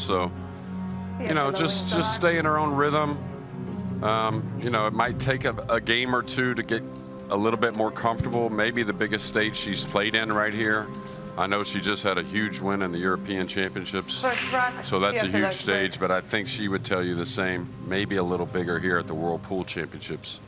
So, you know, just stay in her own rhythm. You know, it might take a game or two to get a little bit more comfortable. Maybe the biggest stage she's played in right here. I know she just had a huge win in the European Championships, so that's a huge stage, but I think she would tell you the same, maybe a little bigger here at the World Pool Championships.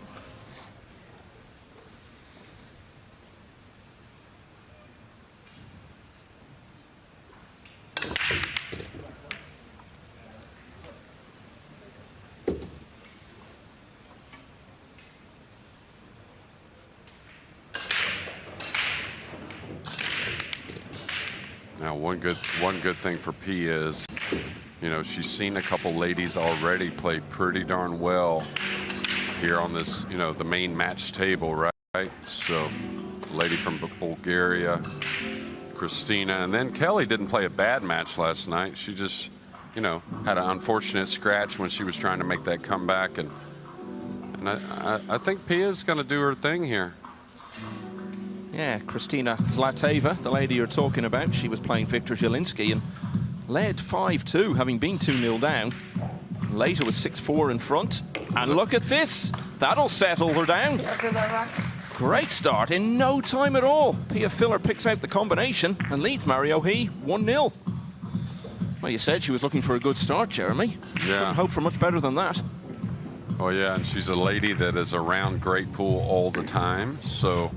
Now, one good thing for Pia is, you know, she's seen a couple ladies already play pretty darn well here on this, you know, the main match table, right? So, lady from Bulgaria, Christina, and then Kelly didn't play a bad match last night. She just, you know, had an unfortunate scratch when she was trying to make that comeback, and I think Pia's going to do her thing here. Yeah, Kristina Zlateva, the lady you're talking about, she was playing Victor Zielinski and led 5-2, having been 2-0 down. Later was 6-4 in front. And look at this. That'll settle her down. Great start in no time at all. Pia Filler picks out the combination and leads Mary O'Hee 1-0. Well, you said she was looking for a good start, Jeremy. Yeah. Couldn't hope for much better than that. Oh, yeah, and she's a lady that is around great pool all the time, so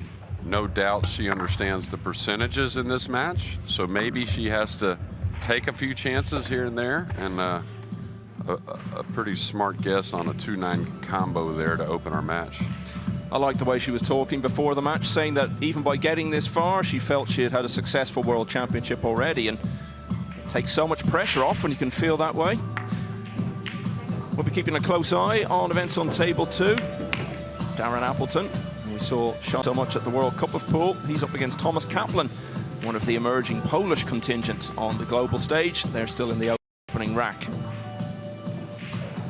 no doubt she understands the percentages in this match, so maybe she has to take a few chances here and there, and a pretty smart guess on a 2-9 combo there to open our match. I like the way she was talking before the match, saying that even by getting this far, she felt she had had a successful World Championship already, and it takes so much pressure off when you can feel that way. We'll be keeping a close eye on events on table 2. Darren Appleton, we saw shot so much at the World Cup of Pool. He's up against Thomas Kaplan, one of the emerging Polish contingents on the global stage. They're still in the opening rack.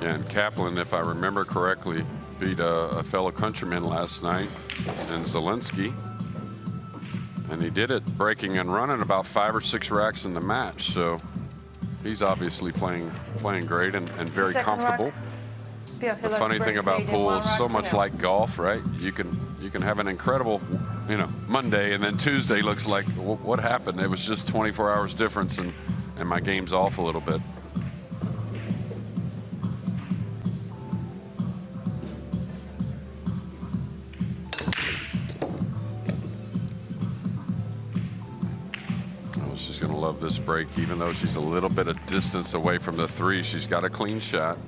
Yeah, and Kaplan, if I remember correctly, beat a fellow countryman last night in Zielinski. And he did it breaking and running about 5 or 6 racks in the match. So he's obviously playing great and very comfortable. The funny thing about pool is so much like golf, right? You can have an incredible, you know, Monday, and then Tuesday looks like, what happened? It was just 24 hours difference, and my game's off a little bit. Oh, she's gonna love this break, even though she's a little bit of distance away from the 3. She's got a clean shot.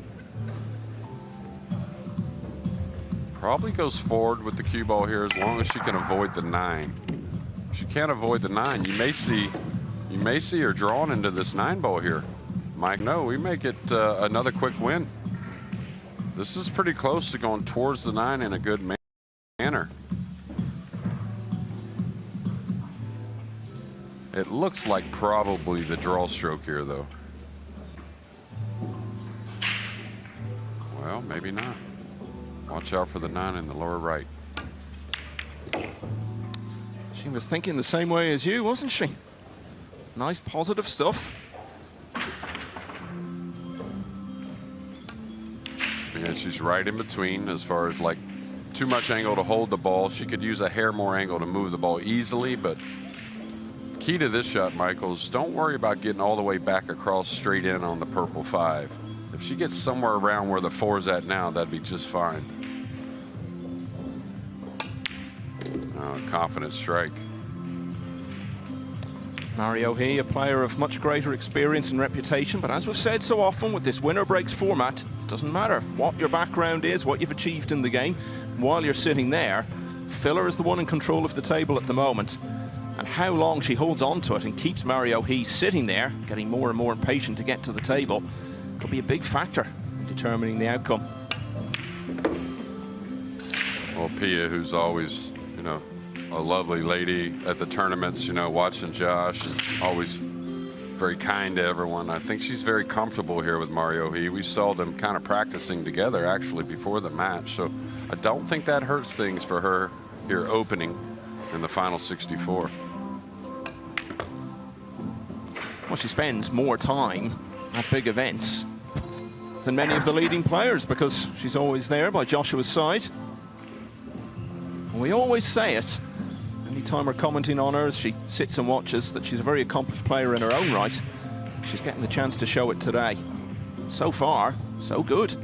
Probably goes forward with the cue ball here as long as she can avoid the 9. If she can't avoid the 9, you may see her drawn into this 9 ball here. Mike, no, we may get another quick win. This is pretty close to going towards the 9 in a good manner. It looks like probably the draw stroke here, though. Well, maybe not. Watch out for the 9 in the lower right. She was thinking the same way as you, wasn't she? Nice positive stuff. Yeah, she's right in between as far as like too much angle to hold the ball. She could use a hair more angle to move the ball easily, but key to this shot, Michael, is don't worry about getting all the way back across straight in on the purple 5. If she gets somewhere around where the 4's at now, that'd be just fine. Confident strike. Mary O'Hee, a player of much greater experience and reputation, but as we've said so often with this winner breaks format, it doesn't matter what your background is, what you've achieved in the game. While you're sitting there, Filler is the one in control of the table at the moment. And how long she holds on to it and keeps Mary O'Hee sitting there, getting more and more impatient to get to the table, could be a big factor in determining the outcome. Well, Pia, who's always, you know, a lovely lady at the tournaments, you know, watching Josh, and always very kind to everyone. I think she's very comfortable here with Mary O'Hee. We saw them kind of practicing together actually before the match, so I don't think that hurts things for her here opening in the final 64. Well, she spends more time at big events than many of the leading players, because she's always there by Joshua's side. And we always say it anytime we're commenting on her as she sits and watches, that she's a very accomplished player in her own right. She's getting the chance to show it today. So far, so good.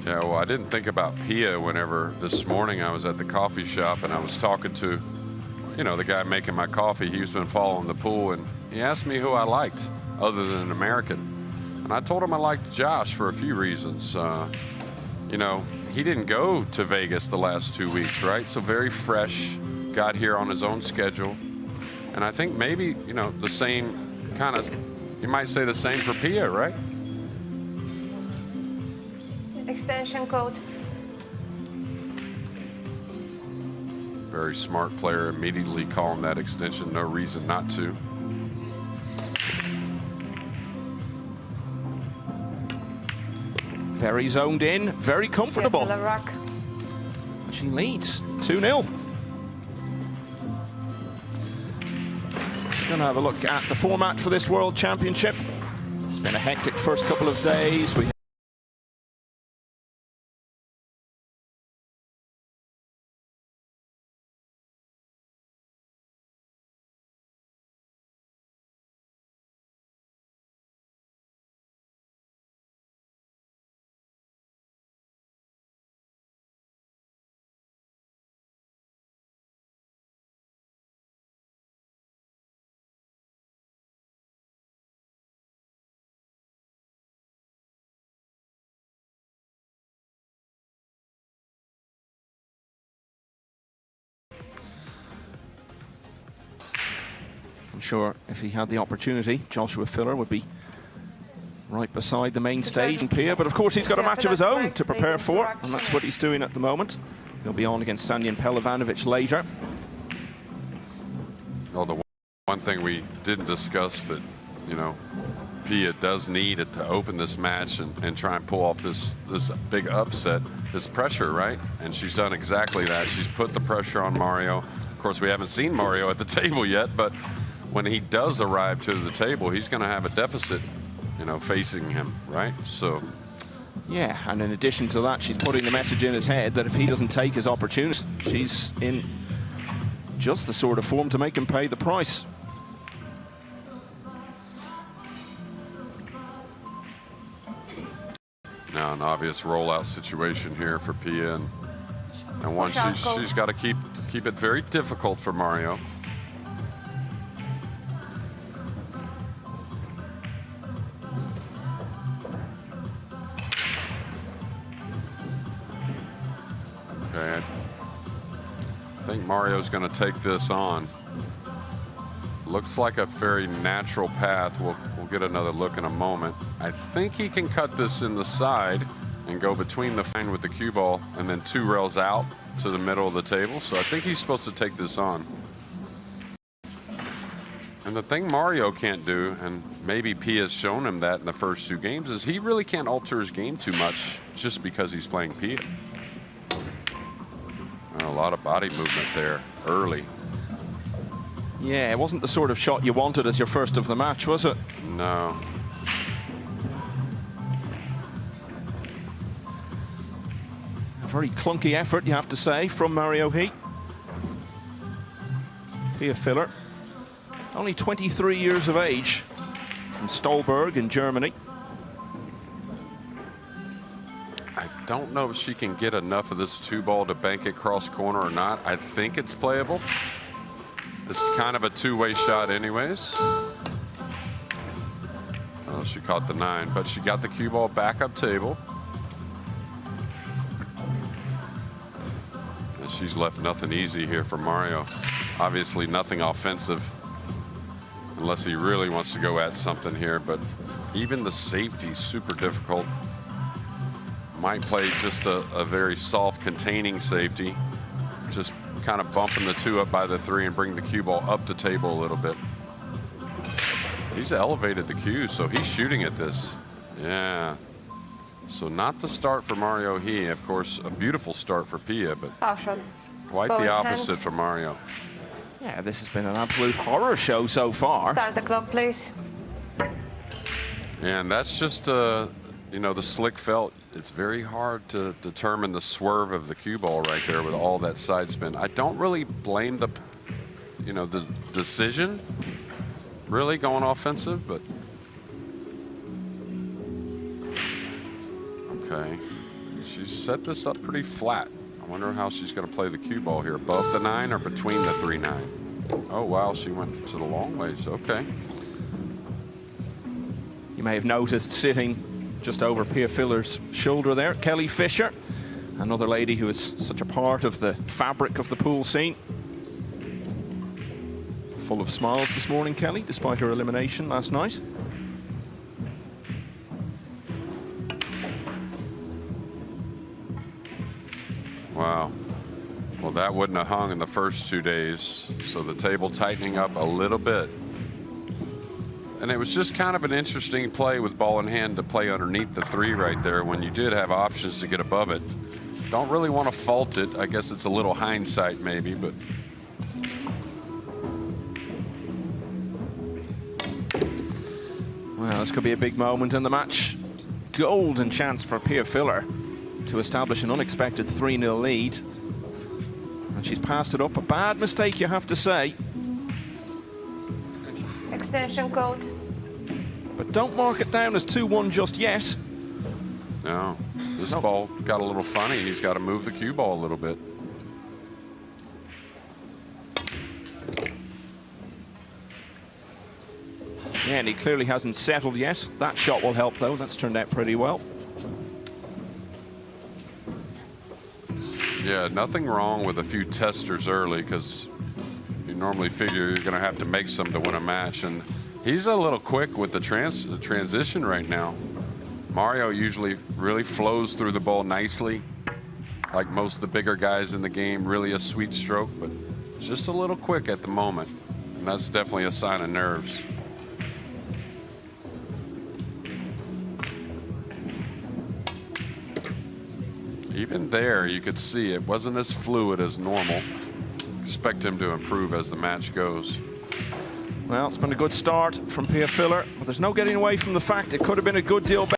Yeah, well, I didn't think about Pia whenever this morning I was at the coffee shop and I was talking to, you know, the guy making my coffee. He's been following the pool, and he asked me who I liked other than an American. And I told him I liked Josh for a few reasons. You know, he didn't go to Vegas the last 2 weeks, right? So very fresh, got here on his own schedule. And I think maybe, you know, the same kind of, you might say the same for Pia, right? Extension code. Very smart player, immediately calling that extension, no reason not to. Very zoned in, very comfortable. Pia Filler rack. She leads 2-0. Going to have a look at the format for this World Championship. It's been a hectic first couple of days. I'm sure if he had the opportunity, Joshua Filler would be right beside the main stage and Pia, but of course he's got a match of his own to prepare for, and that's what he's doing at the moment. He'll be on against Sanjan Pelovanovic later. Well, the one thing we didn't discuss that, you know, Pia does need it to open this match and try and pull off this big upset is pressure, right? And she's done exactly that. She's put the pressure on Mario. Of course, we haven't seen Mario at the table yet, but when he does arrive to the table, he's going to have a deficit, you know, facing him, right? So, yeah, and in addition to that, she's putting the message in his head that if he doesn't take his opportunity, she's in just the sort of form to make him pay the price. Now an obvious rollout situation here for Pia, and one she's got to keep it very difficult for Mario. Okay, I think Mario's going to take this on. Looks like a very natural path. We'll get another look in a moment. I think he can cut this in the side and go between the fine with the cue ball and then 2 rails out to the middle of the table. So I think he's supposed to take this on. And the thing Mario can't do, and maybe Pia's shown him that in the first 2 games, is he really can't alter his game too much just because he's playing Pia. A lot of body movement there early. Yeah, it wasn't the sort of shot you wanted as your first of the match, was it? No. A very clunky effort, you have to say, from Mario He. Pia Filler, only 23 years of age, from Stolberg in Germany. I don't know if she can get enough of this 2-ball to bank it cross corner or not. I think it's playable. It's kind of a 2-way shot anyways. Oh, she caught the 9, but she got the cue ball back up table. And she's left nothing easy here for Mario. Obviously nothing offensive unless he really wants to go at something here, but even the safety super difficult. Might play just a very soft containing safety. Just kind of bumping the 2 up by the 3 and bring the cue ball up the table a little bit. He's elevated the cue, so he's shooting at this. Yeah. So not the start for Mario He. Of course, a beautiful start for Pia, but quite the opposite for Mario. Yeah, this has been an absolute horror show so far. Start the clock, please. And that's just, you know, the slick felt. It's very hard to determine the swerve of the cue ball right there with all that side spin. I don't really blame the, you know, the decision really going offensive, but okay. She's set this up pretty flat. I wonder how she's going to play the cue ball here, above the 9 or between the 3-9. Oh wow, she went to the long ways. Okay. You may have noticed sitting just over Pia Filler's shoulder there, Kelly Fisher, another lady who is such a part of the fabric of the pool scene. Full of smiles this morning, Kelly, despite her elimination last night. Wow. Well, that wouldn't have hung in the first 2 days, so the table tightening up a little bit. And it was just kind of an interesting play with ball in hand to play underneath the 3 right there when you did have options to get above it. Don't really want to fault it. I guess it's a little hindsight maybe, but. Well, this could be a big moment in the match. Golden chance for Pia Filler to establish an unexpected 3-0 lead. And she's passed it up. A bad mistake, you have to say. Extension code. But don't mark it down as 2-1 just yet. No, this ball got a little funny. He's got to move the cue ball a little bit. Yeah, and he clearly hasn't settled yet. That shot will help, though. That's turned out pretty well. Yeah, nothing wrong with a few testers early, because you normally figure you're going to have to make some to win a match. And he's a little quick with the transition right now. Mario usually really flows through the ball nicely, like most of the bigger guys in the game, really a sweet stroke, but just a little quick at the moment. And that's definitely a sign of nerves. Even there, you could see it wasn't as fluid as normal. Expect him to improve as the match goes. Well, it's been a good start from Pia Filler, but there's no getting away from the fact it could have been a good deal better.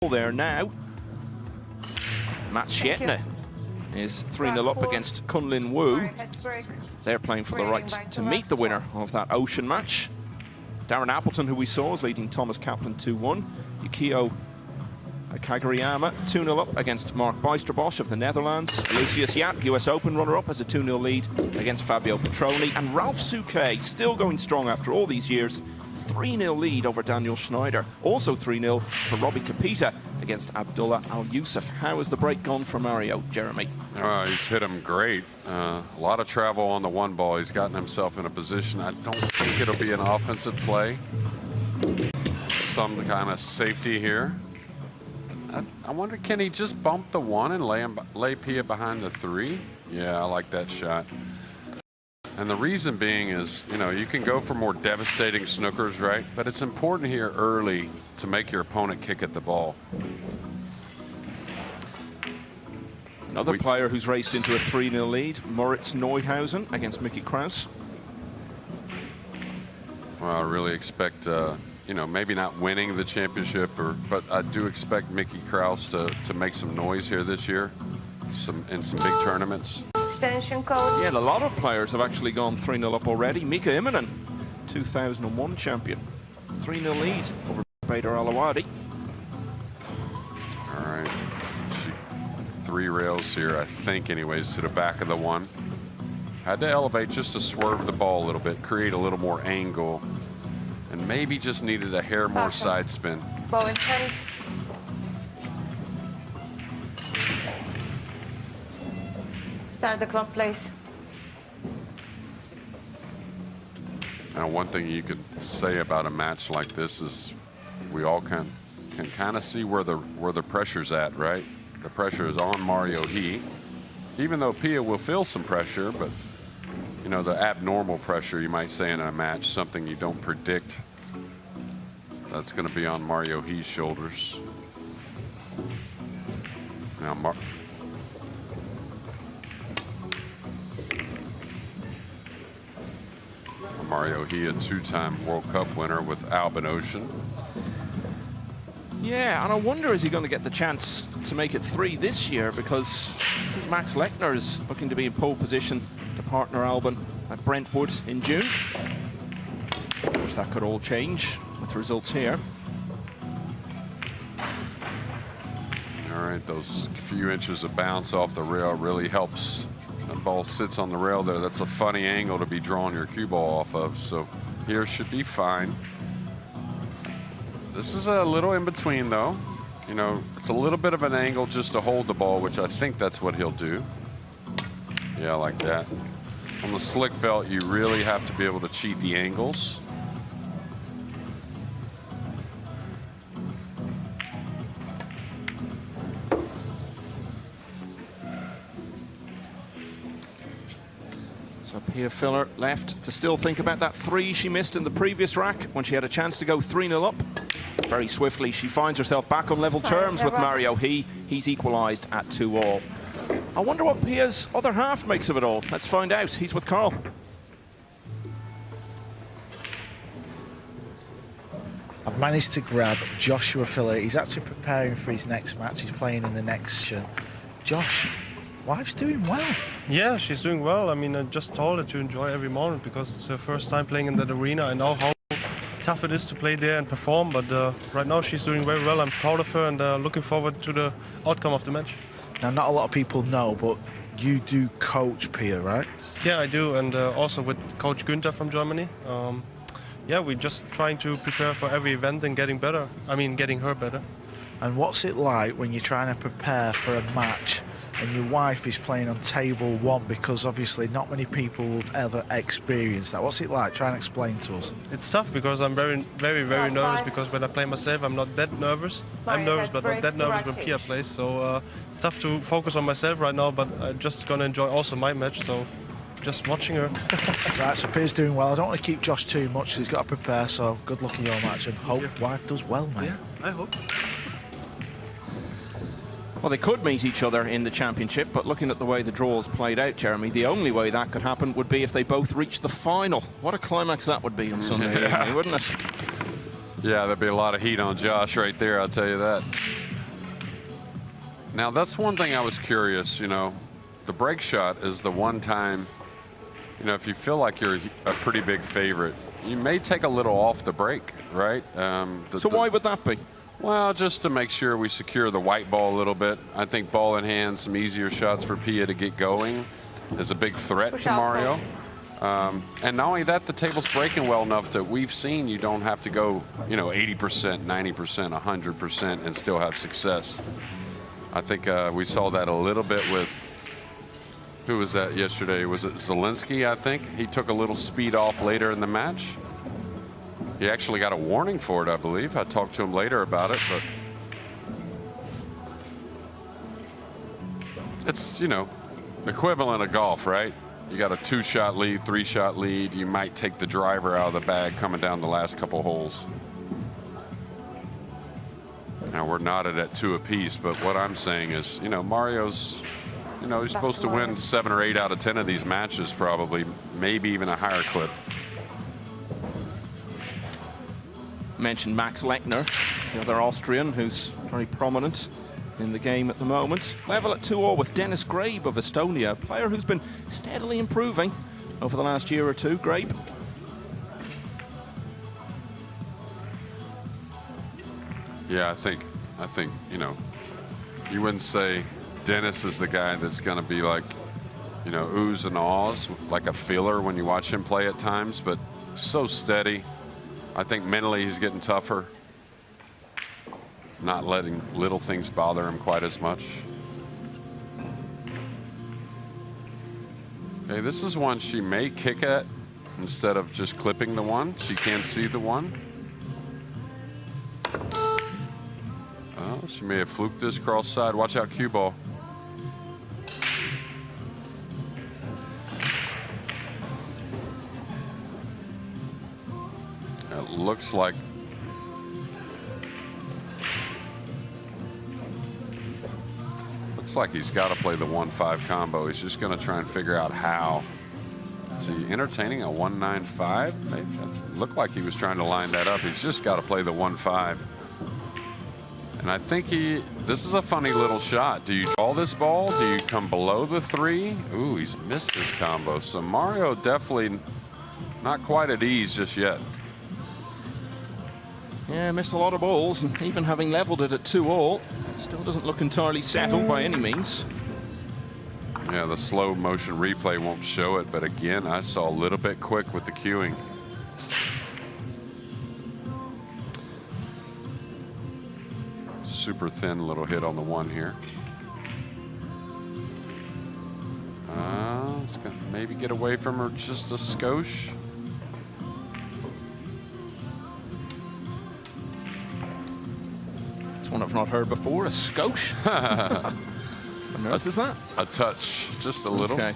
There now. Matt Shetner is 3-0 up against Kunlin Wu. They're playing for the right to meet the winner of that Ocean match. Darren Appleton, who we saw, is leading Thomas Kaplan 2-1. Yukio Kaguriyama 2-0 up against Mark Bijsterbosch of the Netherlands. Lucius Yap, US Open runner-up, has a 2-0 lead against Fabio Petroni. And Ralph Souquet, still going strong after all these years, 3-0 lead over Daniel Schneider. Also 3-0 for Robbie Kapita against Abdullah Al-Yusuf. How has the break gone for Mario, Jeremy? He's hit him great. A lot of travel on the 1 ball. He's gotten himself in a position. I don't think it'll be an offensive play. Some kind of safety here. I wonder, can he just bump the 1 and lay Pia behind the 3? Yeah, I like that shot. And the reason being is, you know, you can go for more devastating snookers, right? But it's important here early to make your opponent kick at the ball. Another player who's raced into a 3-0 lead, Moritz Neuhausen against Mickey Kraus. Well, I really expect, you know, maybe not winning the championship, but I do expect Mickey Kraus to make some noise here this year, in some big tournaments. Extension code. Yeah, and a lot of players have actually gone 3-0 up already. Mika Immonen, 2001 champion. 3-0 lead over Bader Alawadi. All right. 3 rails here, I think anyways, to the back of the one. Had to elevate just to swerve the ball a little bit, create a little more angle, and maybe just needed a hair more side spin. Ball in hand. Start the clock, please. Now, one thing you could say about a match like this is we all can kind of see where the pressure's at, right? The pressure is on Mario He, even though Pia will feel some pressure, but you know, the abnormal pressure, you might say, in a match, something you don't predict, that's going to be on Mario He's shoulders. Now, Mario He, a 2-time World Cup winner with Albin Ocean. Yeah, and I wonder, is he going to get the chance to make it 3 this year? Because I think Max Lechner is looking to be in pole position to partner Albin at Brentwood in June. Of course, that could all change with results here. All right, those few inches of bounce off the rail really helps. That ball sits on the rail there. That's a funny angle to be drawing your cue ball off of. So here should be fine. This is a little in between though. You know, it's a little bit of an angle just to hold the ball, which I think that's what he'll do. Yeah, like that. On the slick felt, you really have to be able to cheat the angles. So Pia Filler left to still think about that 3 she missed in the previous rack when she had a chance to go 3-0 up. Very swiftly, she finds herself back on level terms with Mario He. He's equalised at 2-all. I wonder what Pia's other half makes of it all. Let's find out. He's with Carl. I've managed to grab Joshua Filler. He's actually preparing for his next match. He's playing in the next session. Josh, wife's doing well. Yeah, she's doing well. I mean, I just told her to enjoy every moment because it's her first time playing in that arena. I know how tough it is to play there and perform, but right now she's doing very well. I'm proud of her and looking forward to the outcome of the match. Now, not a lot of people know, but you do coach Pia, right? Yeah, I do, and also with Coach Günther from Germany. Yeah, we're just trying to prepare for every event and getting better. I mean, getting her better. And what's it like when you're trying to prepare for a match and your wife is playing on table 1, because obviously not many people have ever experienced that? What's it like? Try and explain to us. It's tough because I'm very nervous, because when I play myself, I'm not that nervous. I'm nervous, but not that nervous when Pia plays. So it's tough to focus on myself right now, but I'm just going to enjoy also my match. So just watching her. Right, so Pia's doing well. I don't want to keep Josh too much, so he's got to prepare. So good luck in your match and hope wife does well, mate. Yeah, I hope. Well, they could meet each other in the championship, but looking at the way the draws played out, Jeremy, the only way that could happen would be if they both reached the final. What a climax that would be on Sunday evening, wouldn't it? Yeah, there'd be a lot of heat on Josh right there, I'll tell you that. Now, that's one thing I was curious, you know, the break shot is the one time, you know, if you feel like you're a pretty big favorite, you may take a little off the break, right? So why would that be? Well, just to make sure we secure the white ball a little bit. I think ball in hand, some easier shots for Pia to get going is a big threat to Mario. And not only that, the table's breaking well enough that we've seen you don't have to go, you know, 80%, 90%, 100% and still have success. I think we saw that a little bit with, who was that yesterday? Was it Zelensky, I think? He took a little speed off later in the match. He actually got a warning for it, I believe. I talked to him later about it, but it's, you know, equivalent of golf, right? You got a 2-shot lead, 3-shot lead. You might take the driver out of the bag coming down the last couple holes. Now we're knotted at 2 apiece, but what I'm saying is, you know, Mario's, you know, he's supposed to win 7 or 8 out of 10 of these matches, probably, maybe even a higher clip. Mentioned Max Lechner, the other Austrian who's very prominent in the game at the moment. Level at 2-all with Dennis Grabe of Estonia, a player who's been steadily improving over the last year or two. Grabe. Yeah, I think, you know, you wouldn't say Dennis is the guy that's going to be like, you know, oohs and ahs, like a Filler when you watch him play at times, but so steady. I think mentally he's getting tougher, not letting little things bother him quite as much. Okay, this is one she may kick at instead of just clipping the one. She can't see the one. Oh, she may have fluked this cross side. Watch out, cue ball. It looks like he's got to play the 1-5 combo. He's just going to try and figure out how. Is he entertaining a 1-9-5? Maybe it looked like he was trying to line that up. He's just got to play the 1-5. And I think this is a funny little shot. Do you draw this ball? Do you come below the 3? Ooh, he's missed this combo. So Mario definitely not quite at ease just yet. Yeah, missed a lot of balls, and even having leveled it at 2-all, still doesn't look entirely settled by any means. Yeah, the slow motion replay won't show it, but again, I saw a little bit quick with the cueing. Super thin little hit on the 1 here. It's gonna maybe get away from her just a skosh. One I've not heard before, a skosh. What on earth is that? A touch, just a little. Okay.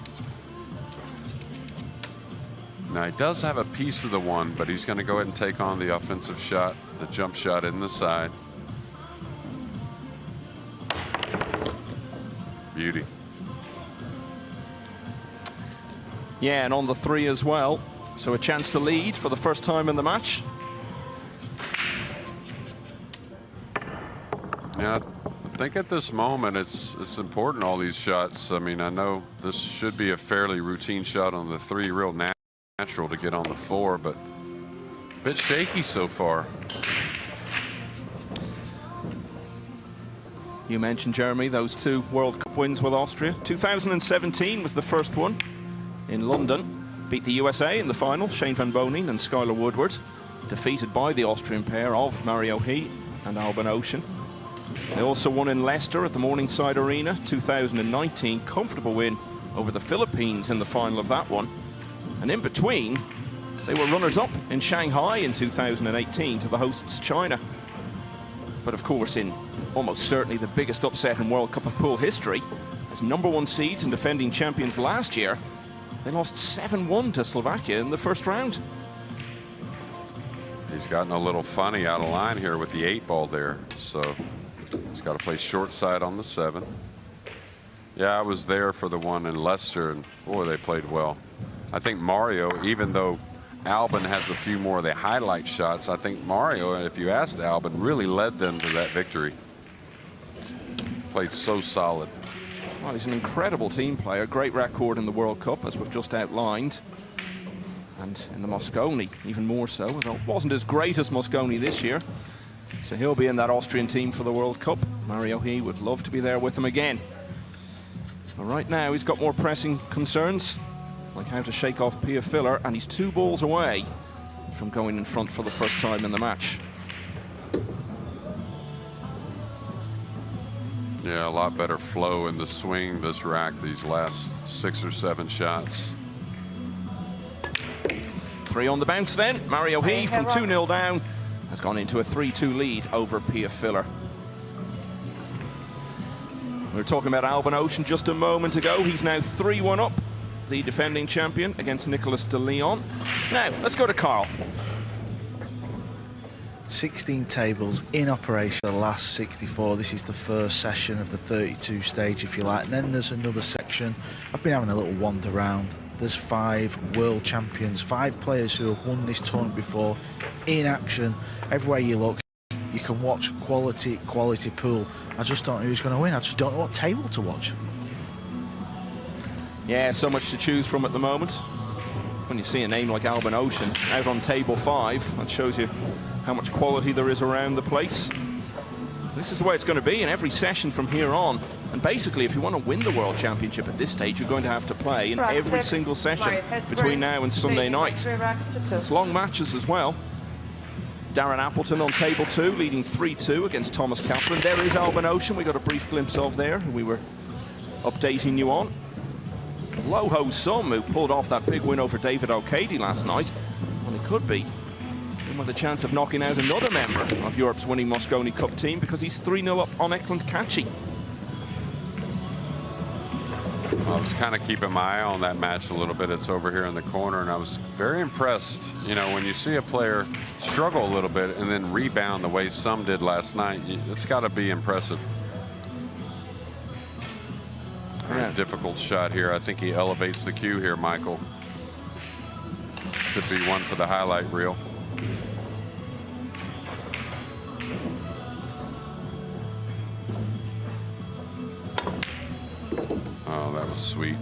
Now he does have a piece of the 1, but he's going to go ahead and take on the offensive shot, the jump shot in the side. Beauty. Yeah, and on the 3 as well. So a chance to lead for the first time in the match. Yeah, I think at this moment it's important, all these shots. I mean, I know this should be a fairly routine shot on the 3, real natural to get on the 4, but a bit shaky so far. You mentioned, Jeremy, those 2 World Cup wins with Austria. 2017 was the first one in London. Beat the USA in the final, Shane van Bonen and Skylar Woodward. Defeated by the Austrian pair of Mario He and Albin Ocean. They also won in Leicester at the Morningside Arena, 2019. Comfortable win over the Philippines in the final of that one. And in between, they were runners-up in Shanghai in 2018 to the hosts China. But of course, in almost certainly the biggest upset in World Cup of Pool history, as #1 seeds and defending champions last year, they lost 7-1 to Slovakia in the first round. He's gotten a little funny out of line here with the 8-ball there, so he's got to play short side on the 7. Yeah, I was there for the one in Leicester, and boy, they played well. I think Mario, even though Albin has a few more of the highlight shots, I think Mario, if you asked Albin, really led them to that victory. Played so solid. Well, he's an incredible team player, great record in the World Cup, as we've just outlined. And in the Mosconi, even more so. Although it wasn't as great as Mosconi this year. So he'll be in that Austrian team for the World Cup. Mario He would love to be there with him again. But right now, he's got more pressing concerns, like how to shake off Pia Filler, and he's 2 balls away from going in front for the first time in the match. Yeah, a lot better flow in the swing this rack these last 6 or 7 shots. 3 on the bounce then. Mario He from 2-0 down has gone into a 3-2 lead over Pia Filler. We were talking about Albin Ocean just a moment ago. He's now 3-1 up, the defending champion, against Nicolas de Leon. Now, let's go to Carl. 16 tables in operation, the last 64. This is the first session of the 32 stage, if you like. And then there's another section. I've been having a little wander around. There's 5 world champions, 5 players who have won this tournament before in action. Everywhere you look, you can watch quality pool. I just don't know who's going to win. I just don't know what table to watch. Yeah, so much to choose from at the moment. When you see a name like Albin Ocean out on table 5, that shows you how much quality there is around the place. This is the way it's going to be in every session from here on. And basically, if you want to win the World Championship at this stage, you're going to have to play in Rack every 6, single session Mario between now and Sunday leading by night. 3 racks to 2. It's long matches as well. Darren Appleton on table 2, leading 3-2 against Thomas Kaplan. There is Alban Ocean, we got a brief glimpse of there, who we were updating you on. Low Ho Sum, who pulled off that big win over David O'Cady last night, and it could be him with a chance of knocking out another member of Europe's winning Mosconi Cup team, because he's 3-0 up on Eklund Kachi. I was kind of keeping my eye on that match a little bit. It's over here in the corner, and I was very impressed. You know, when you see a player struggle a little bit and then rebound the way some did last night, it's got to be impressive. Very difficult shot here. I think he elevates the cue here, Michael. Could be one for the highlight reel. Oh, that was sweet.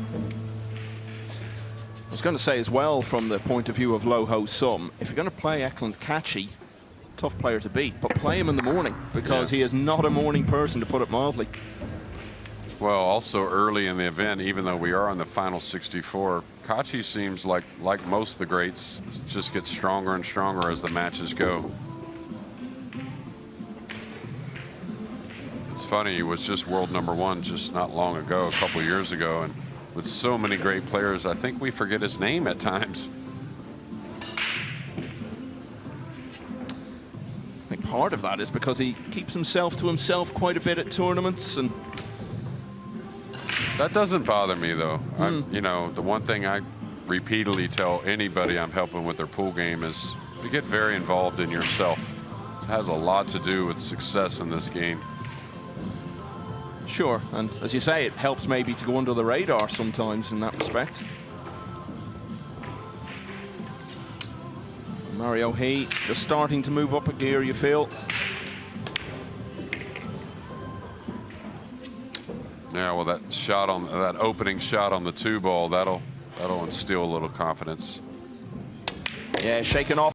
I was going to say as well, from the point of view of Low Ho Sum, if you're going to play Eklund Kachi, tough player to beat, but play him in the morning, because he is not a morning person, to put it mildly. Well, also early in the event, even though we are on the final 64, Kachi seems like most of the greats, just gets stronger and stronger as the matches go. It's funny, he was just world #1 just not long ago, a couple years ago, and with so many great players, I think we forget his name at times. I think part of that is because he keeps himself to himself quite a bit at tournaments, and that doesn't bother me, though. You know, the one thing I repeatedly tell anybody I'm helping with their pool game is to get very involved in yourself. It has a lot to do with success in this game. sure, and as you say, it helps maybe to go under the radar sometimes in that respect. Mario He just starting to move up a gear, you feel. Yeah, well, that shot on that opening shot on the 2-ball, that'll instill a little confidence. Yeah, shaken off.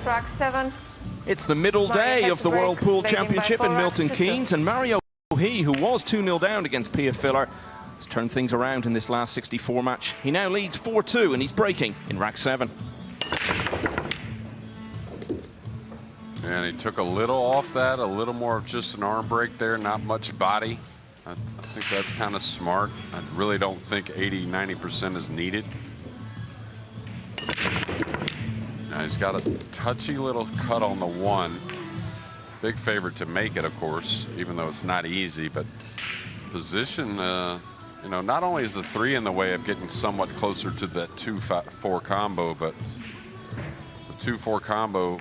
Track 7. It's the middle day of the World Pool Championship in Milton Keynes, and Mario He, who was 2-0 down against Pia Filler, has turned things around in this last 64 match. He now leads 4-2, and he's breaking in rack 7. And he took a little off that, a little more of just an arm break there, not much body. I think that's kind of smart. I really don't think 80–90% is needed. Now he's got a touchy little cut on the 1. Big favorite to make it, of course, even though it's not easy. But position, you know, not only is the 3 in the way of getting somewhat closer to that 2-4 combo, but the 2-4 combo,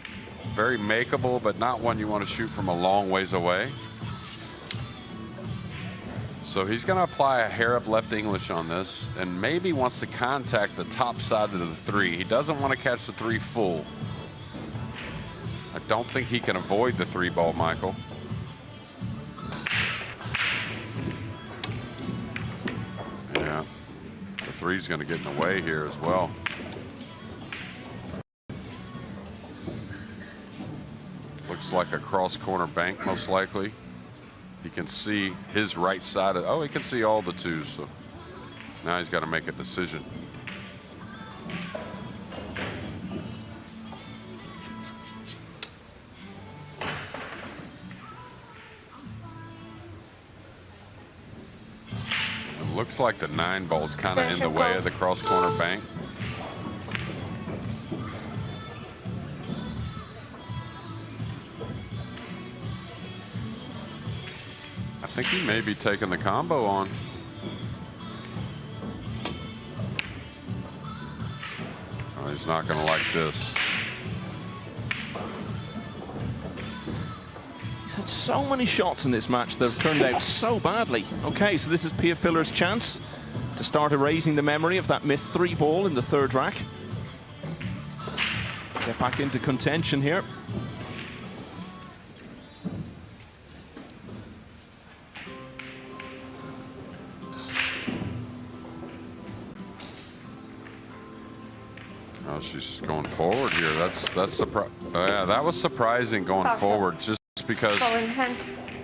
very makeable, but not one you want to shoot from a long ways away. So he's going to apply a hair of left English on this, and maybe wants to contact the top side of the 3. He doesn't want to catch the 3 full. I don't think he can avoid the 3-ball, Michael. Yeah, the 3's going to get in the way here as well. Looks like a cross corner bank, most likely. He can see his right side of, oh, he can see all the 2s, so now he's got to make a decision. It looks like the 9-ball's kind of in the way of the cross corner bank. I think he may be taking the combo on. Oh, he's not going to like this. He's had so many shots in this match that have turned out so badly. Okay, so this is Pia Filler's chance to start erasing the memory of that missed 3 ball in the 3rd rack. Get back into contention here. Oh, she's going forward here. That's yeah, that was surprising going forward, just because,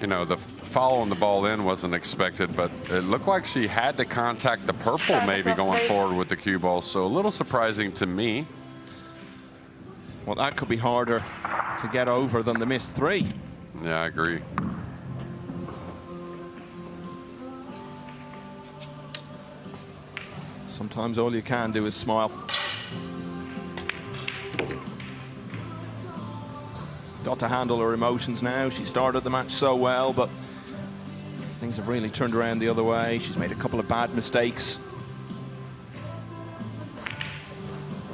you know, the following the ball in wasn't expected, but it looked like she had to contact the purple maybe going forward with the cue ball. So a little surprising to me. Well, that could be harder to get over than the missed 3. Yeah, I agree. Sometimes all you can do is smile. Got to handle her emotions now. She started the match so well, but things have really turned around the other way. She's made a couple of bad mistakes.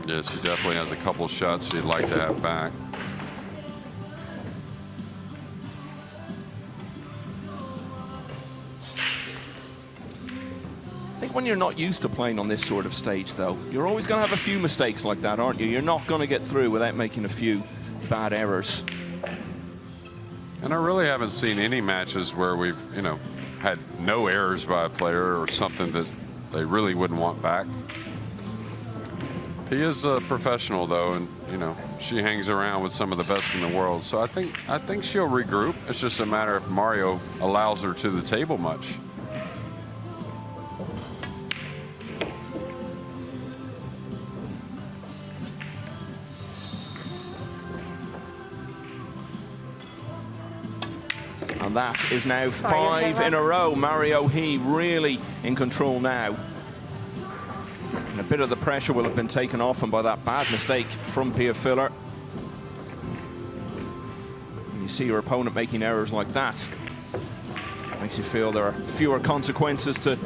Yeah, she definitely has a couple shots she'd like to have back. I think when you're not used to playing on this sort of stage, though, you're always going to have a few mistakes like that, aren't you? You're not going to get through without making a few bad errors. And I really haven't seen any matches where we've, you know, had no errors by a player or something that they really wouldn't want back. He is a professional, though, and, you know, she hangs around with some of the best in the world. So I think she'll regroup. It's just a matter if Mario allows her to the table much. And that is now 5 in a row. Mario He really in control now. And a bit of the pressure will have been taken off him by that bad mistake from Pia Filler. And you see your opponent making errors like that. Makes you feel there are fewer consequences to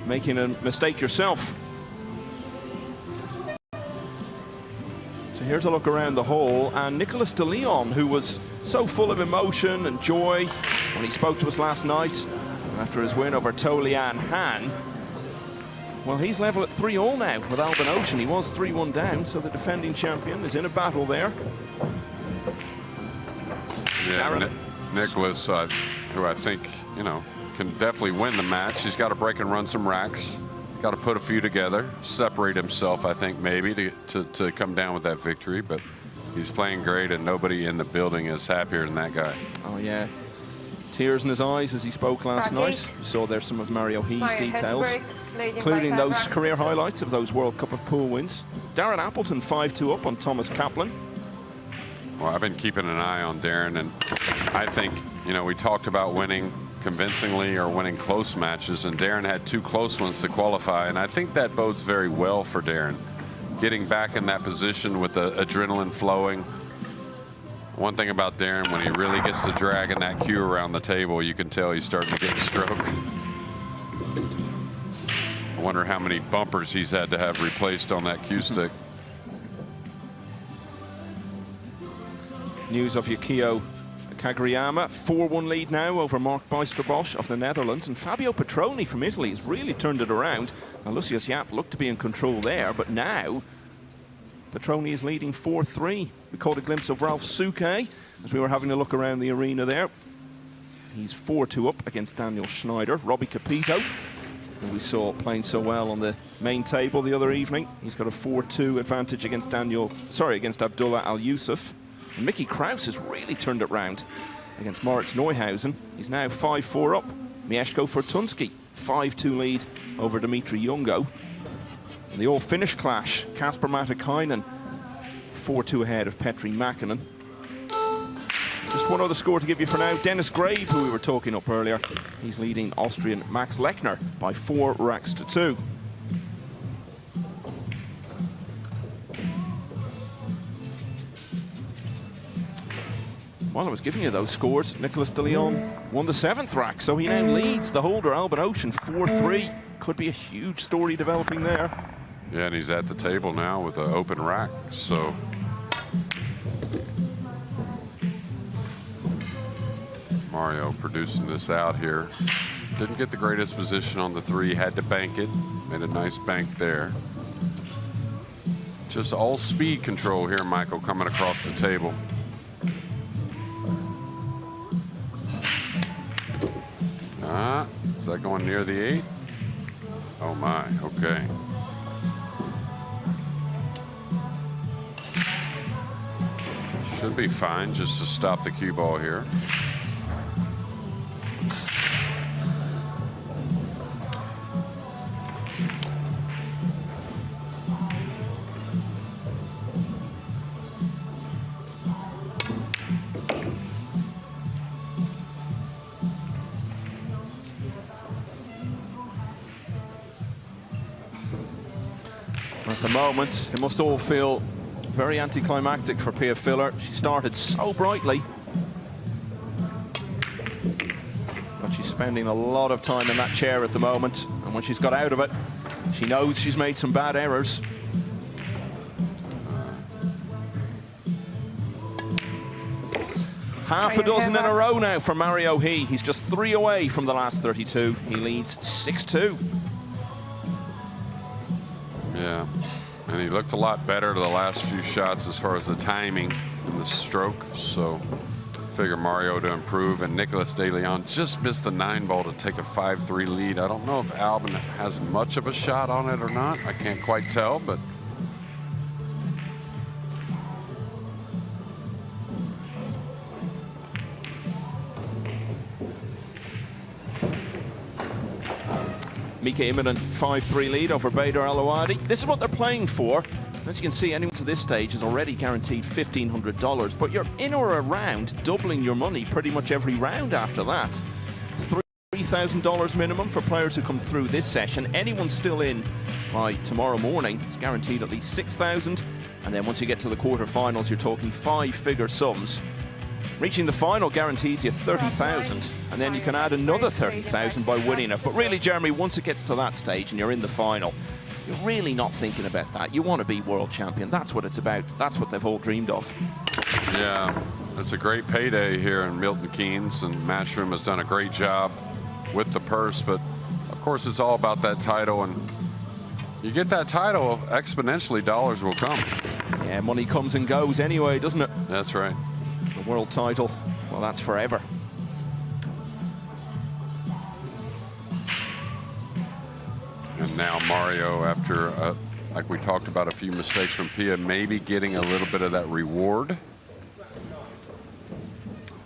making a mistake yourself. So here's a look around the hall, and Nicholas de Leon, who was so full of emotion and joy when he spoke to us last night after his win over To Lian Han. Well, he's level at 3-3 now with Alban Ocean. He was 3-1 down, so the defending champion is in a battle there. Yeah, Nicholas, who I think, you know, can definitely win the match. He's got to break and run some racks. Got to put a few together, separate himself, I think, maybe to come down with that victory. But he's playing great, and nobody in the building is happier than that guy. Oh, yeah. Tears in his eyes as he spoke last night. You saw there some of Mario He's details, including those career highlights of those World Cup of Pool wins. Darren Appleton 5-2 up on Thomas Kaplan. Well, I've been keeping an eye on Darren, and I think, you know, we talked about winning convincingly or winning close matches, and Darren had 2 close ones to qualify, and I think that bodes very well for Darren. Getting back in that position with the adrenaline flowing. One thing about Darren, when he really gets to dragging that cue around the table, you can tell he's starting to get a stroke. I wonder how many bumpers he's had to have replaced on that cue stick. News of Yukio Kaguriyama, 4-1 lead now over Mark Bijsterbosch of the Netherlands, and Fabio Petroni from Italy has really turned it around. Now, Lucius Jaap looked to be in control there, but now Petroni is leading 4-3. We caught a glimpse of Ralph Suke as we were having a look around the arena there. He's 4-2 up against Daniel Schneider. Robbie Capito, who we saw playing so well on the main table the other evening, he's got a 4-2 advantage against against Abdullah Al-Yusuf. And Mickey Kraus has really turned it round against Moritz Neuhausen. He's now 5-4 up. Mieszko Fortunski, 5-2 lead over Dimitri Jungo. And the all-Finnish clash, Kasper Matikainen, 4-2 ahead of Petri Mäkinen. Just one other score to give you for now. Dennis Grabe, who we were talking up earlier, he's leading Austrian Max Lechner by 4 racks to 2. While I was giving you those scores, Nicholas de Leon won the 7th rack, so he now leads the holder, Alban Ocean, 4-3. Could be a huge story developing there. Yeah, and he's at the table now with an open rack, so. Mario producing this out here. Didn't get the greatest position on the 3, had to bank it. Made a nice bank there. Just all speed control here, Michael, coming across the table. Is that going near the 8? Oh my, okay. Should be fine just to stop the cue ball here. At the moment, it must all feel very anticlimactic for Pia Filler. She started so brightly, but she's spending a lot of time in that chair at the moment, and when she's got out of it, she knows she's made some bad errors. Half a dozen in a row now for Mario He. He's just 3 away from the last 32. He leads 6-2. Yeah, and he looked a lot better to the last few shots as far as the timing and the stroke. So figure Mario to improve, and Nicholas De Leon just missed the 9-ball to take a 5-3 lead. I don't know if Albin has much of a shot on it or not. I can't quite tell, but Mika Immonen, 5-3 lead over Bader Al-Awadi. This is what they're playing for. As you can see, anyone to this stage is already guaranteed $1,500, but you're in or around doubling your money pretty much every round after that. $3,000 minimum for players who come through this session. Anyone still in by tomorrow morning is guaranteed at least $6,000, and then once you get to the quarterfinals, you're talking 5-figure sums. Reaching the final guarantees you $30,000, and then you can add another $30,000 by winning it. But really, Jeremy, once it gets to that stage and you're in the final, you're really not thinking about that. You want to be world champion. That's what it's about. That's what they've all dreamed of. yeah, it's a great payday here in Milton Keynes, and Matchroom has done a great job with the purse. But of course, it's all about that title, and you get that title, exponentially dollars will come. Yeah, money comes and goes anyway, doesn't it? That's right. The world title, well, that's forever. And now Mario, after, like we talked about, a few mistakes from Pia, maybe getting a little bit of that reward.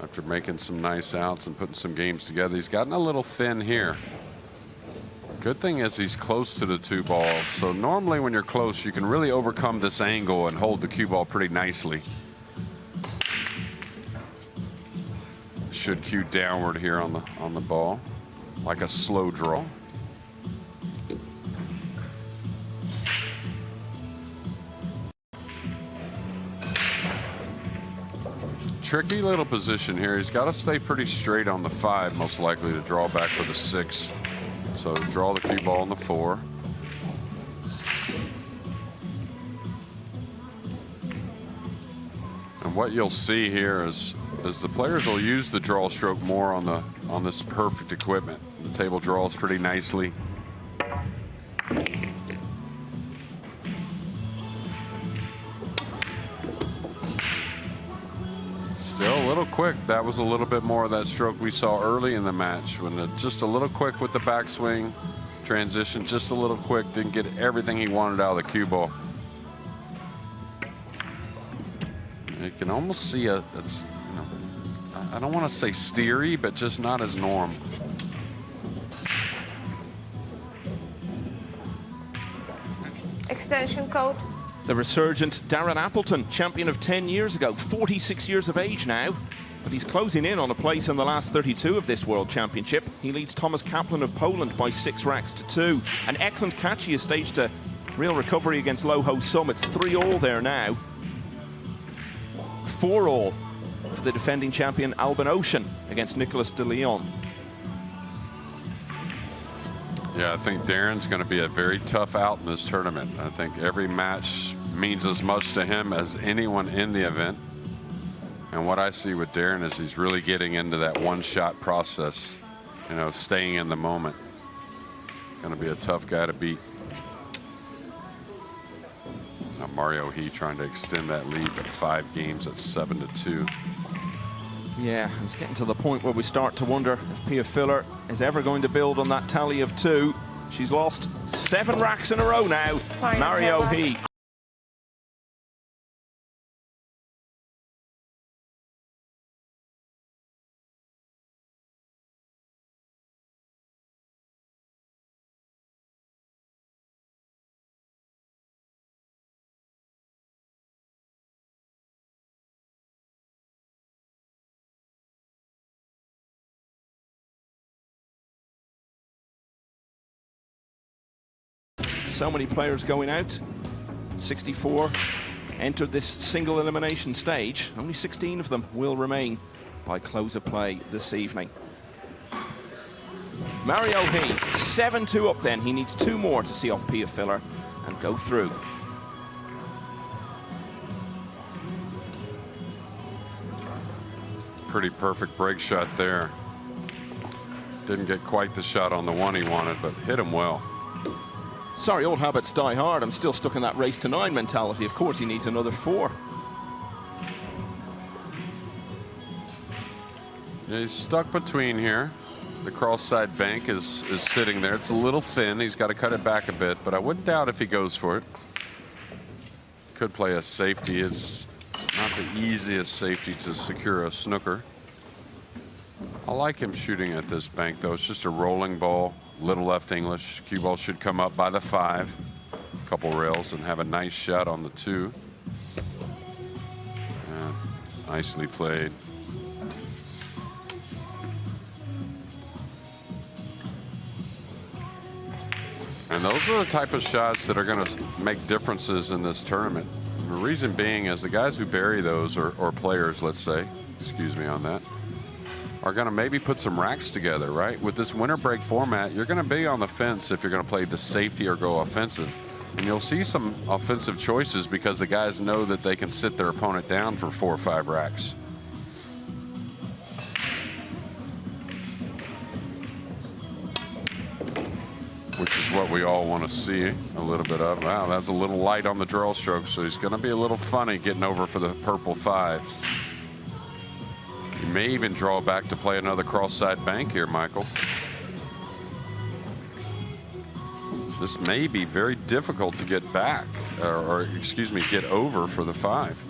After making some nice outs and putting some games together. He's gotten a little thin here. Good thing is he's close to the 2-ball. So normally when you're close, you can really overcome this angle and hold the cue ball pretty nicely. Should cue downward here on the ball, like a slow draw. Tricky little position here. He's got to stay pretty straight on the 5, most likely to draw back for the 6. So draw the cue ball on the 4. And what you'll see here is the players will use the draw stroke more on this perfect equipment. The table draws pretty nicely. Still a little quick. That was a little bit more of that stroke we saw early in the match, when just a little quick with the backswing transition, just a little quick, didn't get everything he wanted out of the cue ball. You can almost see it's, you know, I don't want to say steery, but just not as norm. Extension code. The resurgent Darren Appleton, champion of 10 years ago, 46 years of age now, but he's closing in on a place in the last 32 of this World Championship. He leads Thomas Kaplan of Poland by 6 racks to 2. And Eklund Kachi has staged a real recovery against Loho Sum. It's 3-all there now. 4-all for the defending champion Albin Ocean against Nicholas De Leon. Yeah, I think Darren's going to be a very tough out in this tournament. I think every match means as much to him as anyone in the event. And what I see with Darren is he's really getting into that one-shot process, you know, staying in the moment. Going to be a tough guy to beat. Now Mario He trying to extend that lead to 5 games at 7-2. Yeah, it's getting to the point where we start to wonder if Pia Filler is ever going to build on that tally of 2. She's lost 7 racks in a row now. Mario He. So many players going out. 64 entered this single elimination stage. Only 16 of them will remain by close of play this evening. Mario He, 7-2 up then. He needs 2 more to see off Pia Filler and go through. Pretty perfect break shot there. Didn't get quite the shot on the one he wanted, but hit him well. Sorry, old habits die hard. I'm still stuck in that race to 9 mentality. Of course, he needs another 4. Yeah, he's stuck between here. The cross side bank is sitting there. It's a little thin. He's got to cut it back a bit, but I wouldn't doubt if he goes for it. Could play a safety. It's not the easiest safety to secure a snooker. I like him shooting at this bank, though. It's just a rolling ball. Little left English. Cue ball should come up by the 5. Couple rails and have a nice shot on the 2. Yeah, nicely played. And those are the type of shots that are going to make differences in this tournament. And the reason being is the guys who bury those, or players, let's say, excuse me on that, are going to maybe put some racks together, right? With this winter break format, you're going to be on the fence if you're going to play the safety or go offensive. And you'll see some offensive choices because the guys know that they can sit their opponent down for 4 or 5 racks. Which is what we all want to see a little bit of. Wow, that's a little light on the draw stroke, so he's going to be a little funny getting over for the purple 5. He may even draw back to play another cross-side bank here, Michael. This may be very difficult to get back, or excuse me, get over for the 5.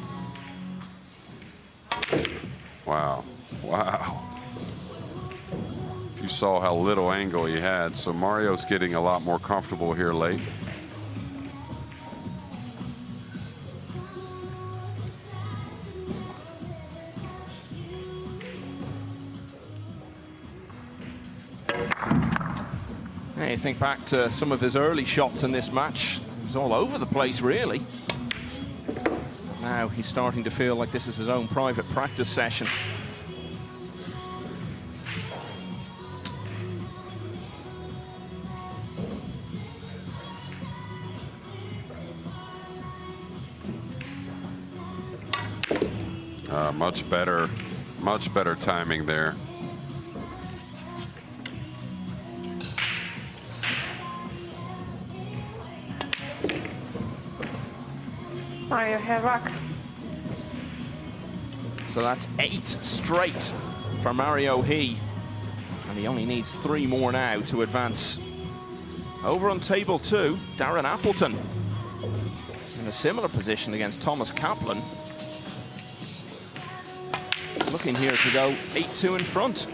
Wow, wow. You saw how little angle he had, so Mario's getting a lot more comfortable here late. Hey, think back to some of his early shots in this match. It was all over the place, really. Now he's starting to feel like this is his own private practice session. Much better timing there. Mario head rock. So that's 8 straight for Mario He. And he only needs 3 more now to advance. Over on table 2, Darren Appleton. In a similar position against Thomas Kaplan. Looking here to go 8-2 in front.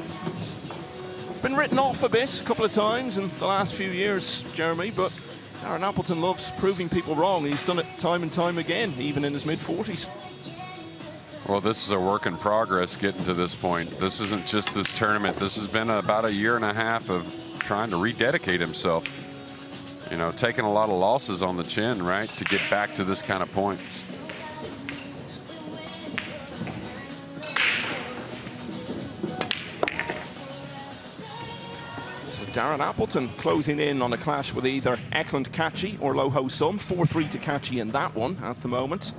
It's been written off a bit, a couple of times in the last few years, Jeremy, but Darren Appleton loves proving people wrong. He's done it time and time again, even in his mid-40s. Well, this is a work in progress getting to this point. This isn't just this tournament. This has been about a year and a half of trying to rededicate himself. You know, taking a lot of losses on the chin, right, to get back to this kind of point. Darren Appleton closing in on a clash with either Eklund Kachi or Loho Sum. 4-3 to Kachi in that one at the moment.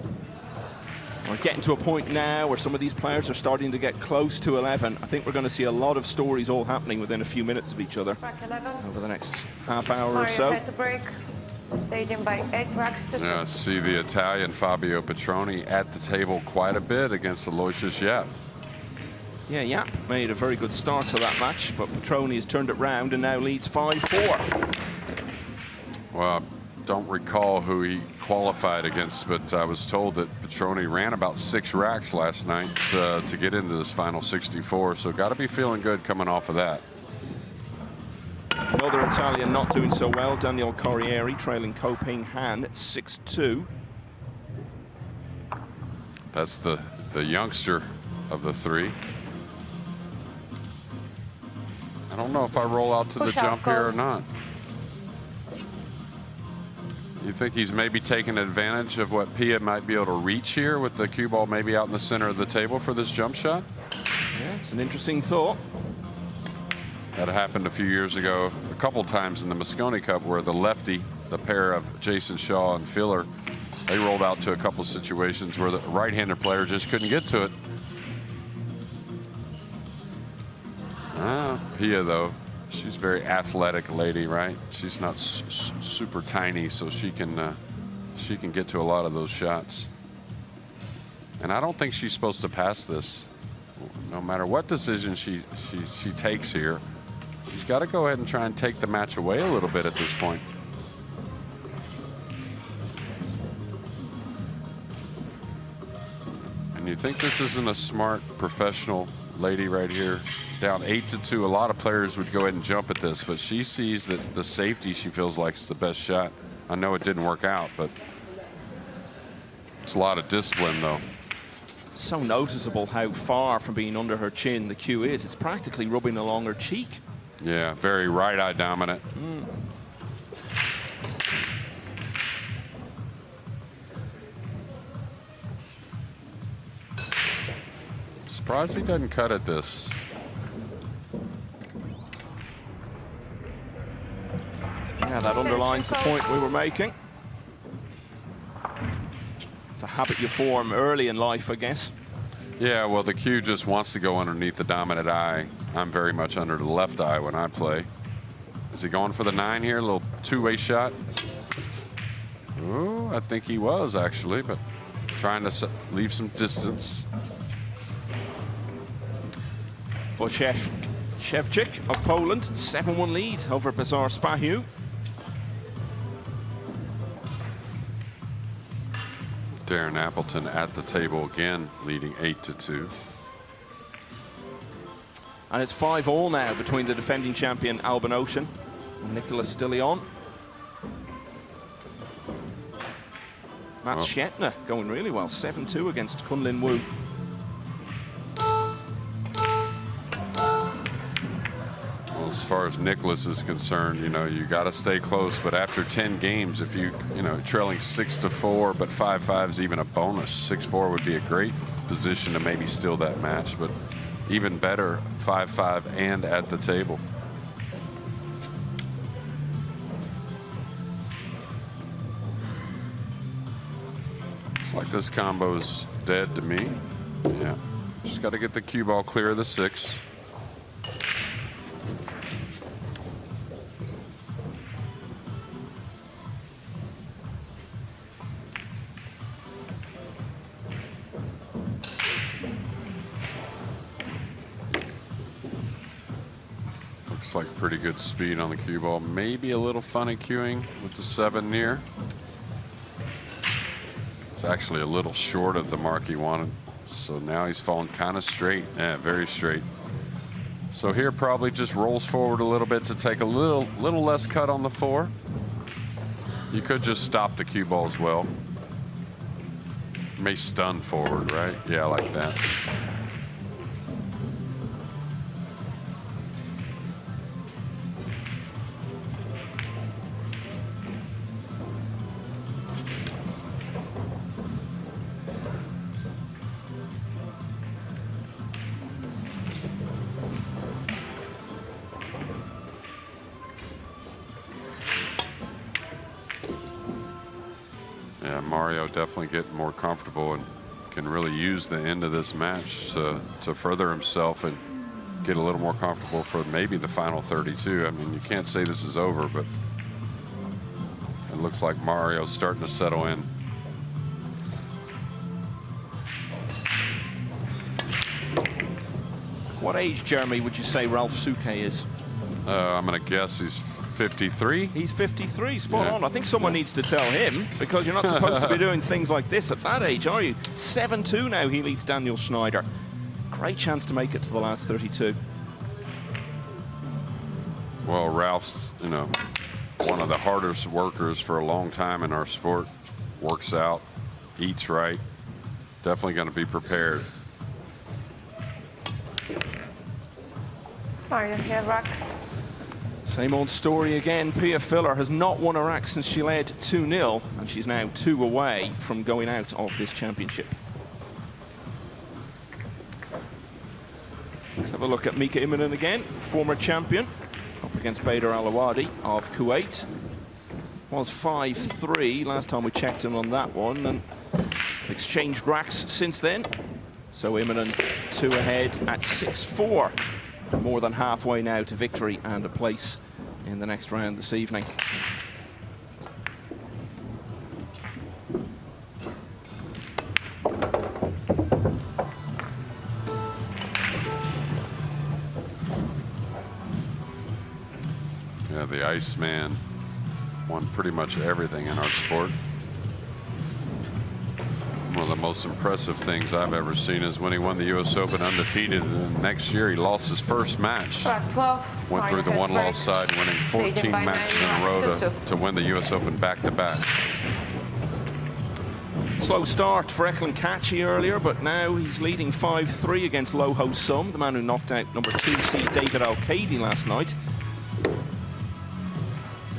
We're getting to a point now where some of these players are starting to get close to 11. I think we're going to see a lot of stories all happening within a few minutes of each other Rack 11. over the next half hour or Mario so. had to break, leading by 8 racks to 2. Yeah, see the Italian Fabio Petroni at the table quite a bit against Aloysius Yap. Yeah, Yap made a very good start to that match, but Petroni has turned it round and now leads 5-4. Well, I don't recall who he qualified against, but I was told that Petroni ran about 6 racks last night to get into this final 64, so got to be feeling good coming off of that. Another Italian not doing so well, Daniel Corriere, trailing Ko Ping Han at 6-2. That's the youngster of the 3. I don't know if I roll out to the Push out, jump here or Gold. not. You think he's maybe taking advantage of what Pia might be able to reach here with the cue ball maybe out in the center of the table for this jump shot? Yeah, it's an interesting thought. That happened a few years ago, a couple times in the Mosconi Cup, where the lefty, the pair of Jason Shaw and Filler, they rolled out to a couple situations where the right-handed player just couldn't get to it. Pia, though, she's a very athletic lady, right? She's not super tiny, so she can get to a lot of those shots. And I don't think she's supposed to pass this. No matter what decision she takes here, she's got to go ahead and try and take the match away a little bit at this point. And you think this isn't a smart professional lady right here? Down 8-2, a lot of players would go ahead and jump at this, but she sees that the safety she feels like is the best shot. I know it didn't work out, but it's a lot of discipline, though. So noticeable how far from being under her chin the cue is. It's practically rubbing along her cheek. Yeah, very right eye dominant. Surprised he doesn't cut at this. Yeah, that underlines the point we were making. It's a habit you form early in life, I guess. Yeah, well, the cue just wants to go underneath the dominant eye. I'm very much under the left eye when I play. Is he going for the 9 here? A little two-way shot. Ooh, I think he was, actually, but trying to leave some distance. For Szewczyk of Poland, 7-1 lead over Bazar Spahiu. Darren Appleton at the table again, leading 8-2. And it's 5-all now between the defending champion Alban Ocean and Nicholas Stilion. Matt Shetner going really well, 7-2 against Kunlin Wu. Well, as far as Nicholas is concerned, you know, you got to stay close. But after 10 games, if you know, trailing 6-4, but 5-5 is even a bonus. 6-4 would be a great position to maybe steal that match. But even better, 5-5 and at the table. It's like this combo's dead to me. Yeah, just got to get the cue ball clear of the 6. Looks like pretty good speed on the cue ball. Maybe a little funny cueing with the 7 near. It's actually a little short of the mark he wanted. So now he's falling kind of straight. Yeah, very straight. So here probably just rolls forward a little bit to take a little less cut on the 4. You could just stop the cue ball as well. May stun forward, right? Yeah, like that. Yeah, Mario definitely getting more comfortable and can really use the end of this match to further himself and get a little more comfortable for maybe the final 32. I mean, you can't say this is over, but it looks like Mario's starting to settle in. What age, Jeremy, would you say Ralph Souquet is? I'm going to guess he's 53. He's 53, spot Yeah. on. I think someone needs to tell him, because you're not supposed to be doing things like this at that age, are you? 7-2 now, he leads Daniel Schneider. Great chance to make it to the last 32. Well, Ralph's, one of the hardest workers for a long time in our sport. Works out, eats right. Definitely going to be prepared. Mario Herrak. Same old story again. Pia Filler has not won a rack since she led 2-0, and she's now 2 away from going out of this championship. Let's have a look at Mika Immonen again, former champion, up against Bader Al-Awadi of Kuwait. Was 5-3 last time we checked him on that one, and have exchanged racks since then. So Immonen 2 ahead at 6-4. More than halfway now to victory and a place in the next round this evening. Yeah, the Iceman won pretty much everything in our sport. One of the most impressive things I've ever seen is when he won the U.S. Open undefeated, and then next year he lost his first match. Track 12. Went through the one-loss side, winning 14 by matches 9 in a row racks to win the U.S. Open back-to-back. Slow start for Eklund Kachi earlier, but now he's leading 5-3 against Loho Sum, the man who knocked out number 2 seed David Al-Kaidi last night.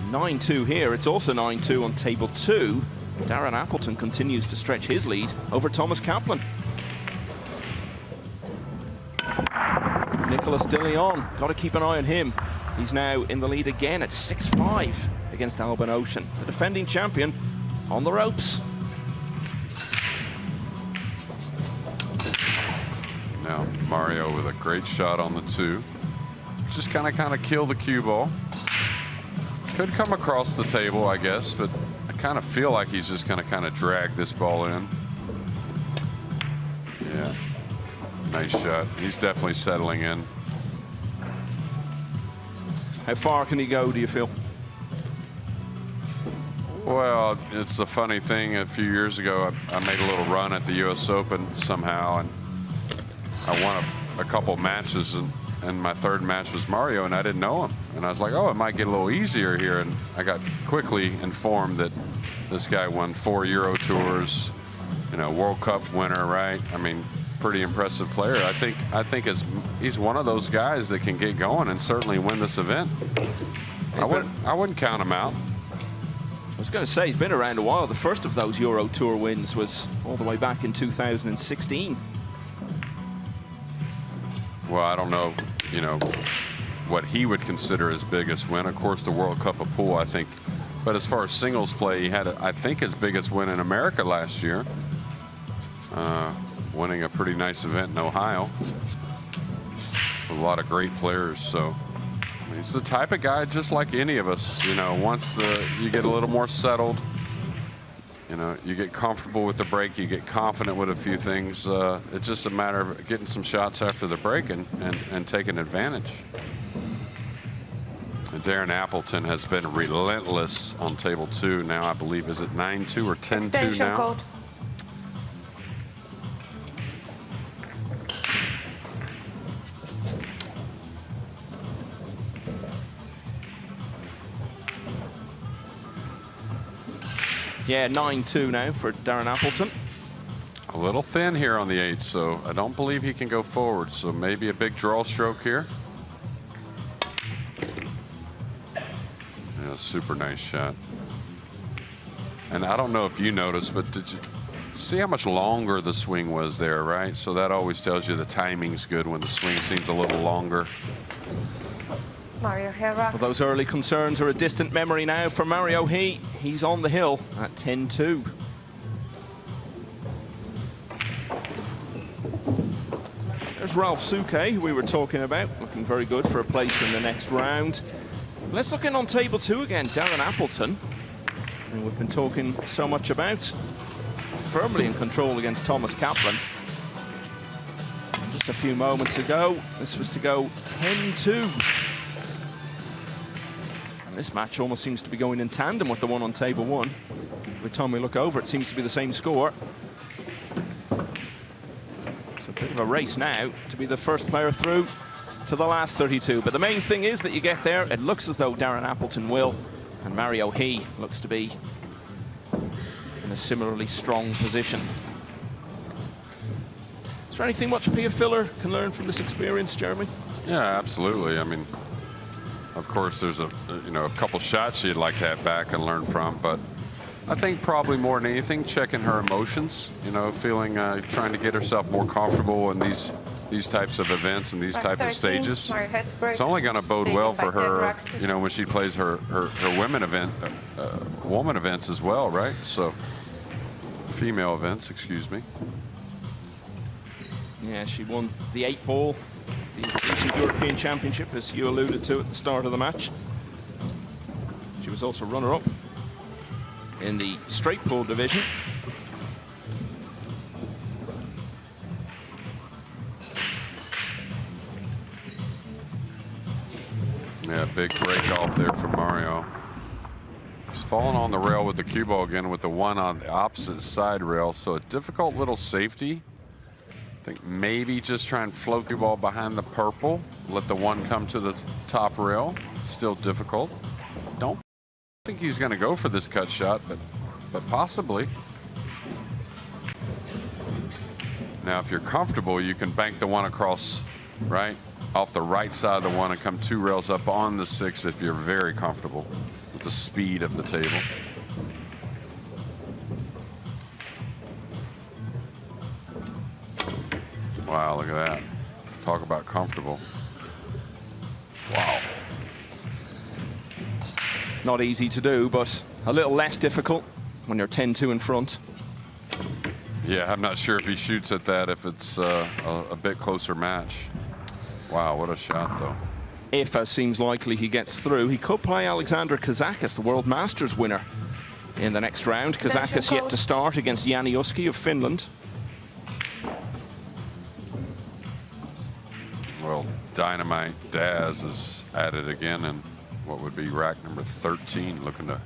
9-2 here. It's also 9-2 on table 2. Darren Appleton continues to stretch his lead over Thomas Kaplan. Nicholas De Leon, got to keep an eye on him. He's now in the lead again at 6-5 against Alban Ocean, the defending champion, on the ropes. Now Mario with a great shot on the 2. Just kind of kill the cue ball. Could come across the table, I guess, but I kind of feel like he's just going to kind of drag this ball in. Yeah, nice shot. He's definitely settling in. How far can he go, do you feel? Well, it's a funny thing. A few years ago, I made a little run at the U.S. Open somehow, and I won a couple matches, and my third match was Mario, and I didn't know him. And I was like, oh, it might get a little easier here. And I got quickly informed that this guy won 4 Euro Tours, World Cup winner, right? I mean, pretty impressive player. I think he's one of those guys that can get going and certainly win this event. I wouldn't count him out. I was going to say, he's been around a while. The first of those Euro Tour wins was all the way back in 2016. Well, I don't know, what he would consider his biggest win. Of course, the World Cup of Pool, I think. But as far as singles play, he had, I think, his biggest win in America last year. Winning a pretty nice event in Ohio. With a lot of great players, so. He's the type of guy, just like any of us, once you get a little more settled, you get comfortable with the break, you get confident with a few things. It's just a matter of getting some shots after the break and taking advantage. And Darren Appleton has been relentless on table 2 now. I believe, is it 9-2 or 10-2 now? Code. Yeah, 9-2 now for Darren Appleton. A little thin here on the 8, so I don't believe he can go forward. So maybe a big draw stroke here. Yeah, super nice shot. And I don't know if you noticed, but did you see how much longer the swing was there, right? So that always tells you the timing's good when the swing seems a little longer. Mario Herrak. Well, those early concerns are a distant memory now for Mario. He's on the hill at 10-2. There's Ralph Souke, who we were talking about, looking very good for a place in the next round. Let's look in on table 2 again, Darren Appleton, who we've been talking so much about. Firmly in control against Thomas Kaplan. And just a few moments ago, this was to go 10-2. And this match almost seems to be going in tandem with the one on table 1. Every time we look over, it seems to be the same score. It's a bit of a race now to be the first player through to the last 32. But the main thing is that you get there. It looks as though Darren Appleton will, and Mario He looks to be in a similarly strong position. Is there anything much Pia Filler can learn from this experience, Jeremy? Yeah, absolutely. I mean, of course, there's a couple shots she'd like to have back and learn from, but I think probably more than anything, checking her emotions. Feeling trying to get herself more comfortable in these types of events and these type of stages. It's only going to bode well for her, when she plays her women events as well, right? So, female events, excuse me. Yeah, she won the 8-ball, the recent European Championship, as you alluded to at the start of the match. She was also runner-up in the straight ball division. Yeah, big break off there for Mario. He's falling on the rail with the cue ball again with the one on the opposite side rail, so a difficult little safety. I think maybe just try and float the ball behind the purple, let the one come to the top rail. Still difficult. Don't think he's going to go for this cut shot, but possibly. Now, if you're comfortable, you can bank the one across, right, off the right side of the one and come 2 rails up on the 6 if you're very comfortable with the speed of the table. Wow, look at that. Talk about comfortable. Wow. Not easy to do, but a little less difficult when you're 10-2 in front. Yeah, I'm not sure if he shoots at that if it's a bit closer match. Wow, what a shot, though. If, as seems likely, he gets through, he could play Alexander Kazakis, the World Masters winner, in the next round. Kazakis yet to start against Jani Uski of Finland. Well, Dynamite Daz is at it again, and what would be rack number 13, looking to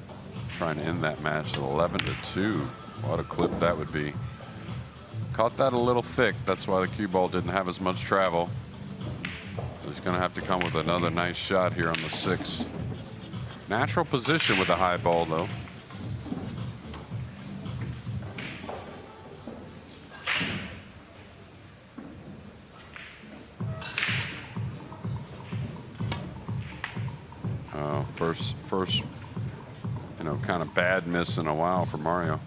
try and end that match at 11-2. What a clip that would be. Caught that a little thick. That's why the cue ball didn't have as much travel. He's going to have to come with another nice shot here on the 6. Natural position with the high ball, though. First, kind of bad miss in a while for Mario.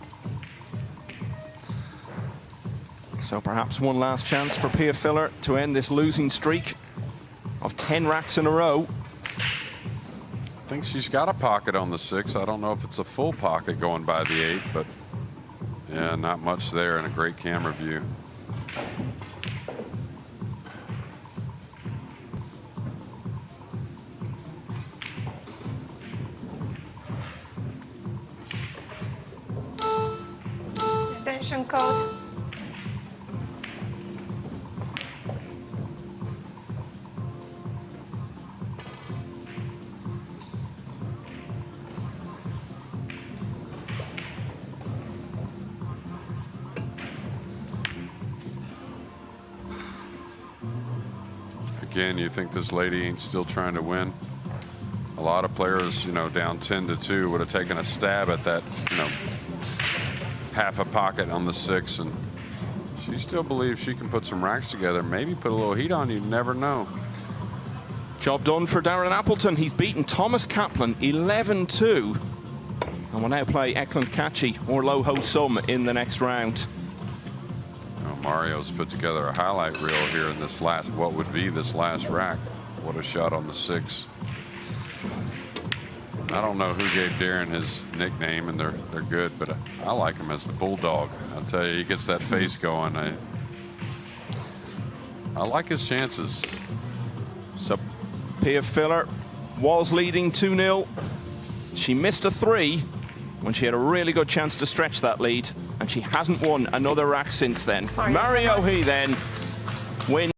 So perhaps one last chance for Pia Filler to end this losing streak of 10 racks in a row. I think she's got a pocket on the 6. I don't know if it's a full pocket going by the 8, but yeah, not much there, and a great camera view. Suspension code. Again, you think this lady ain't still trying to win? A lot of players, down 10-2 would have taken a stab at that, half a pocket on the 6, and she still believes she can put some racks together, maybe put a little heat on. You never know. Job done for Darren Appleton. He's beaten Thomas Kaplan 11-2, and will now play Eklund Kachi or Loho Sum in the next round. Mario's put together a highlight reel here in this last, what would be this last rack. What a shot on the 6. I don't know who gave Darren his nickname, and they're good, but I like him as the Bulldog. I'll tell you, he gets that face going. I like his chances. So Pia Filler was leading 2-0. She missed a 3 when she had a really good chance to stretch that lead, and she hasn't won another rack since then. Mario He then wins.